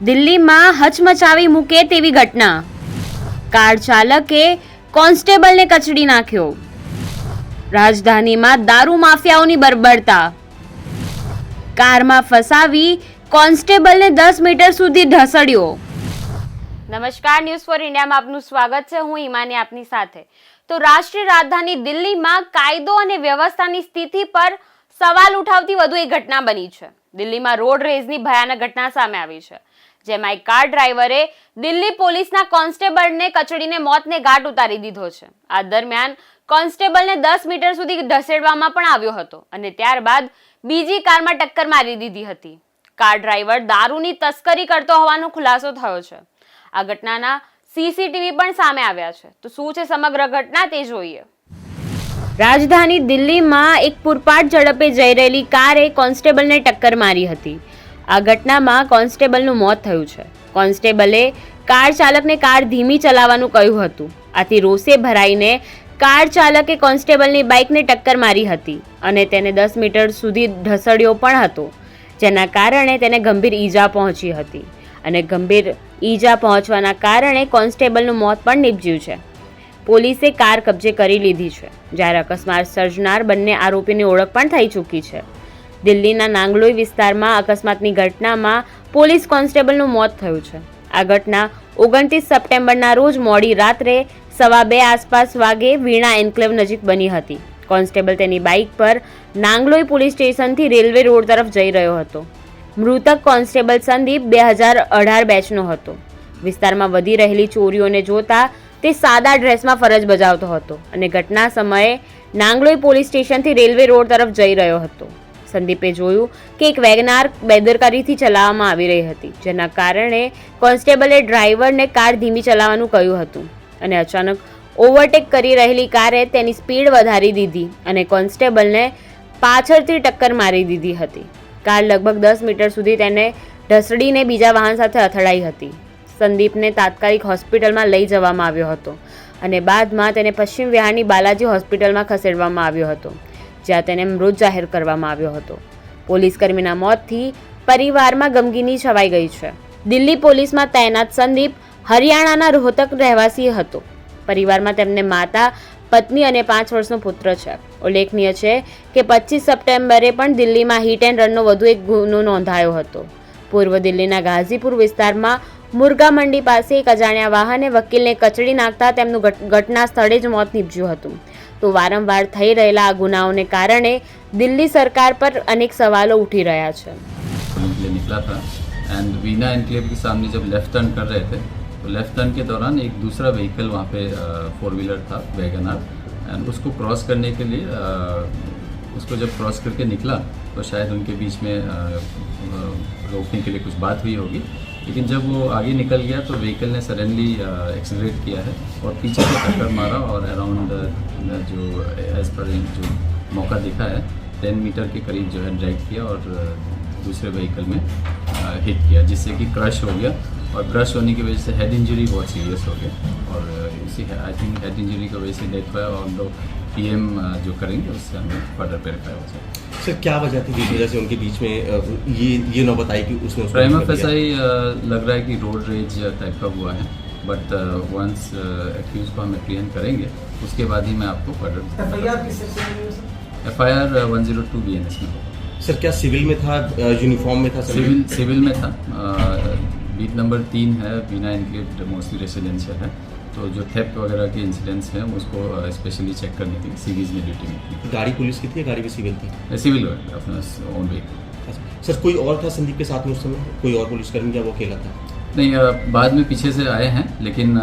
દિલ્હીમાં હચમચાવી મૂકે તેવી ઘટના. કાર ચાલકે કોન્સ્ટેબલને કચડી નાખ્યો. રાજધાનીમાં દારૂ માફિયાઓની બરબરતા. કારમાં ફસાવી કોન્સ્ટેબલને 10 મીટર સુધી ઢસડ્યો. નમસ્કાર, ન્યૂઝ ફોર ઇન્ડિયામાં આપનું સ્વાગત છે. હું ઈમાની આપની સાથે. તો રાષ્ટ્રીય રાજધાની દિલ્હીમાં કાયદો અને વ્યવસ્થાની સ્થિતિ પર સવાલ ઉઠાવતી વધુ એક ઘટના બની છે. દિલ્હીમાં રોડ રેઝની ભયાનક ઘટના સામે આવી છે, જેમાં એક કાર ડ્રાઈવરે દિલ્હી પોલીસના કોન્સ્ટેબલને કચડીને મોતને ઘાટ ઉતારી દીધો છે. આ દરમિયાન કોન્સ્ટેબલને 10 મીટર સુધી ઢસેડવામાં પણ આવ્યો હતો અને ત્યારબાદ બીજી કારમાં ટક્કર મારી દીધી હતી. કાર ડ્રાઈવર દારૂની તસ્કરી કરતો હોવાનો ખુલાસો થયો છે. આ ઘટનાના સીસીટીવી પણ સામે આવ્યા છે. તો શું છે સમગ્ર ઘટના તે જોઈએ. રાજધાની દિલ્હીમાં એક પૂરપાટ ઝડપે જઈ રહેલી કારે કોન્સ્ટેબલને ટક્કર મારી હતી. આ ઘટનામાં કોન્સ્ટેબલનું મોત થયું છે. કોન્સ્ટેબલે કાર ચાલકને કાર ધીમી ચલાવવાનું કહ્યું હતું. આથી રોષે ભરાઈને કાર ચાલકે કોન્સ્ટેબલની બાઇકને ટક્કર મારી હતી અને તેને 10 મીટર સુધી ઢસડ્યો પણ હતો, જેના કારણે તેને ગંભીર ઈજા પહોંચી હતી અને ગંભીર ઈજા પહોંચવાના કારણે કોન્સ્ટેબલનું મોત પણ નીપજ્યું છે. પોલીસે કાર કબજે કરી લીધી છે, જ્યારે અકસ્માત સર્જનાર બંને આરોપીની ઓળખ પણ થઈ ચૂકી છે. દિલ્હીના નાંગલોઈ વિસ્તારમાં અકસ્માતની ઘટનામાં પોલીસ કોન્સ્ટેબલનું મોત થયું છે. આ ઘટના 29 સપ્ટેમ્બરના રોજ મોડી રાત્રે 2:15 આસપાસ વાગે વીણા એન્કલેવ નજીક બની હતી. કોન્સ્ટેબલ તેની બાઇક પર નાંગલોઈ પોલીસ સ્ટેશનથી રેલવે રોડ તરફ જઈ રહ્યો હતો. મૃતક કોન્સ્ટેબલ સંદીપ 2018 બેચનો હતો. વિસ્તારમાં વધી રહેલી ચોરીઓને જોતા તે સાદા ડ્રેસમાં ફરજ બજાવતો હતો અને ઘટના સમયે નાંગલોઈ પોલીસ સ્ટેશનથી રેલવે રોડ તરફ જઈ રહ્યો હતો. સંદીપે જોયું કે એક વેગનાર બેદરકારીથી ચલાવવામાં આવી રહી હતી, જેના કારણે કોન્સ્ટેબલે ડ્રાઈવરને કાર ધીમી ચલાવવાનું કહ્યું હતું અને અચાનક ઓવરટેક કરી રહેલી કારે તેની સ્પીડ વધારી દીધી અને કોન્સ્ટેબલને પાછળથી ટક્કર મારી દીધી હતી. કાર લગભગ 10 મીટર સુધી તેને ઢસડીને બીજા વાહન સાથે અથડાઈ હતી. સંદીપને તાત્કાલિક હોસ્પિટલમાં લઈ જવામાં આવ્યો હતો અને બાદમાં તેને પશ્ચિમ વિહારની બાલાજી હોસ્પિટલમાં ખસેડવામાં આવ્યો હતો, જ્યાં તેને મૃત જાહેર કરવામાં આવ્યો હતો. પોલીસકર્મીના મોતથી પરિવારમાં ગમગીની છવાઈ ગઈ છે. દિલ્હી પોલીસમાં તૈનાત સંદીપ હરિયાણાના રોહતક રહેવાસી હતો. પરિવારમાં તેમને માતા, પત્ની અને 5 વર્ષનો પુત્ર છે. ઉલ્લેખનીય છે કે 25 સપ્ટેમ્બરે પણ દિલ્હીમાં હિટ એન્ડ રનનો વધુ એક ગુનો નોંધાયો હતો. પૂર્વ દિલ્હીના ગાઝીપુર વિસ્તારમાં મુર્ગા મંડી પાસે એક અજાણ્યા વાહને વકીલને કચડી નાખતા તેમનું ઘટના સ્થળે જ મોત નીપજ્યું હતું. તો વારંવાર થઈ રહેલા આ ગુનાઓને કારણે દિલ્હી સરકાર પર અનેક સવાલો ઉઠી રહ્યા છે. निकला था एंड वीना एनक्लेव के सामने जब लेफ्ट टर्न कर रहे थे तो लेफ्ट टर्न के दौरान एक दूसरा व्हीकल वहाँ पे 4-व्हीलर था, वैगनआर, एंड उसको क्रॉस करने के लिए उसको जब क्रॉस करके निकला तो शायद उनके बीच में रोकने के लिए कुछ बात हुई होगी, लेकिन जब वो आगे निकल गया तो व्हीकल ने सडनली एक्सेलरेट किया है और पीछे से टक्कर मारा और अराउंड जो एज पर जो मौका दिखा है 10 मीटर के करीब जो है ड्रैग किया और दूसरे व्हीकल में हिट किया, जिससे कि क्रश हो गया और क्रश होने की वजह से हेड इंजरी बहुत सीरियस हो गया और इसी आई थिंक हेड इंजरी की वजह से डेथ हुआ और लोग पीएम जो करेंगे उससे हमें फर्दर पे रखा है. सर क्या वजह थी जिस वजह से उनके बीच में ये न बताई कि उसने प्राइमा फेसाई लग रहा है कि रोड रेज टाइप का हुआ है, बट वंस एक्यूज को हम एप्रीहेंड करेंगे उसके बाद ही मैं आपको फर्दर FIR 102 BNS में होगा. सर क्या सिविल में था, यूनिफॉर्म में था? सिविल में था. बीट नंबर 3 है, वीना एनक्लेव मोस्टली रेसिडेंशियल है, तो जो थेफ्ट वगैरह के इंसिडेंट्स हैं उसको स्पेशली चेक करनी थी. सीरीज में ड्यूटी में थी. गाड़ी पुलिस की थी या गाड़ी भी सिविल थी? सिविल अपना ओन व्हीकल. सर कोई और था संदीप के साथ में उस समय? कोई और पुलिसकर्मी क्या वो अकेला था? नहीं, बाद में पीछे से आए हैं, लेकिन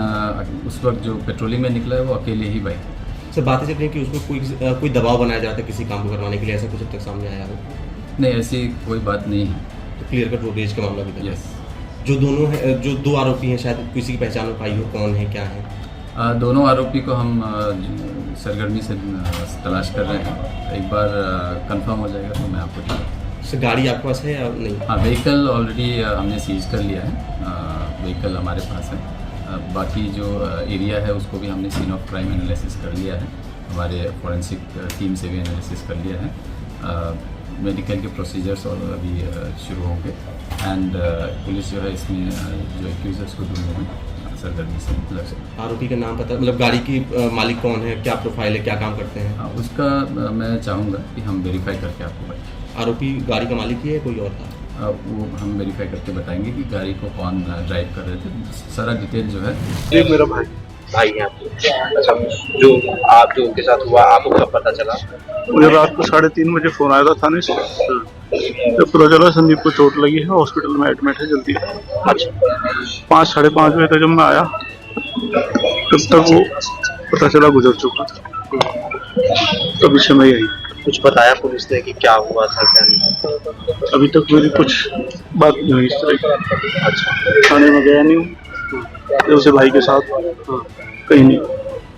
उस वक्त जो पेट्रोलिंग में निकला है वो अकेले ही बाइक. सर बातें चल रही कि उसमें कोई दबाव बनाया जाता है किसी काम को करवाने के लिए, ऐसा कुछ अब तक सामने आया हो? नहीं, ऐसी कोई बात नहीं है. तो क्लियर कट रोड रेज का मामला भी था? यस. जो दोनों हैं, जो 2 आरोपी हैं, शायद किसी की पहचान हो पाई हो, कौन है क्या है? दोनों आरोपी को हम सरगर्मी से तलाश कर रहे हैं. एक बार कंफर्म हो जाएगा तो मैं आपको बताऊंगा. सर गाड़ी आपके पास है या नहीं? हाँ, व्हीकल ऑलरेडी हमने सीज कर लिया है. व्हीकल हमारे पास है. बाकी जो एरिया है उसको भी हमने सीन ऑफ क्राइम एनालिसिस कर लिया है. हमारे फॉरेंसिक टीम से भी एनालिसिस कर लिया है. मेडिकल के प्रोसीजर्स और अभी शुरू होंगे एंड पुलिस जो है इसमें जो एक्यूजर्स को ढूंढने में सरगर्मी से लग सकती आरोपी का नाम पता, मतलब गाड़ी की मालिक कौन है, क्या प्रोफाइल है, क्या काम करते हैं? है। उसका मैं चाहूँगा कि हम वेरीफाई करके आपको बताएं। आरोपी गाड़ी का मालिक ही है, कोई और था? वो हम वेरीफाई करके बताएंगे कि गाड़ी को कौन ड्राइव कर रहे थे। सारा डिटेल जो है ये मेरा भाई है आपको। अच्छा, जो उनके साथ हुआ आपको कब पता चला? मुझे रात को 3:30 बजे फ़ोन आया था थाने से। जब पता चला संदीप को चोट लगी है, हॉस्पिटल में एडमिट है, जल्दी। अच्छा, 5 साढ़े 5 बजे तक जब मैं आया तब तक वो पता चला गुजर चुका था। तभी से मैं यही, कुछ बताया पुलिस ने कि क्या हुआ था क्या नहीं? अभी तक मेरी कुछ बात नहीं हुई इस तरह की। अच्छा, थाने में गया नहीं हूँ, उसे भाई के साथ कहीं नहीं।